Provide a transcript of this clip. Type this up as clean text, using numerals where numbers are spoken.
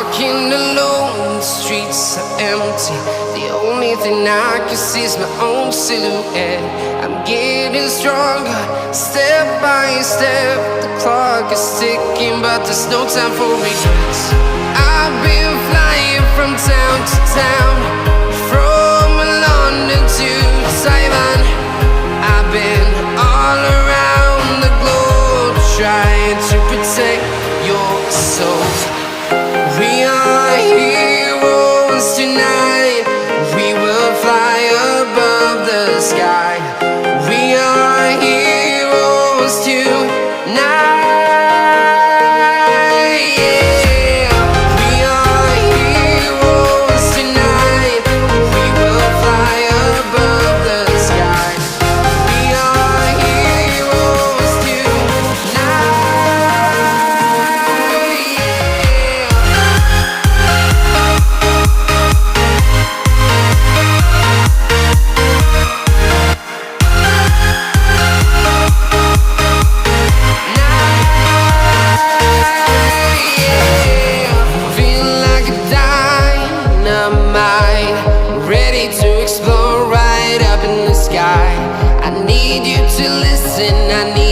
walking alone, the streets are empty. The only thing I can see is my own silhouette. I'm getting stronger, step by step. The clock is ticking, but there's no time for regrets. I've been flying from town to town, from London to Taiwan. I've been all around the globe, trying to protect your soul. We are heroes tonight. We will fly above the sky. We are heroes tonight. Yeah. We are heroes tonight. We will fly above the sky. We are heroes tonight. Feeling like a dynamite, ready to explode right up in the sky. I need you to listen, I need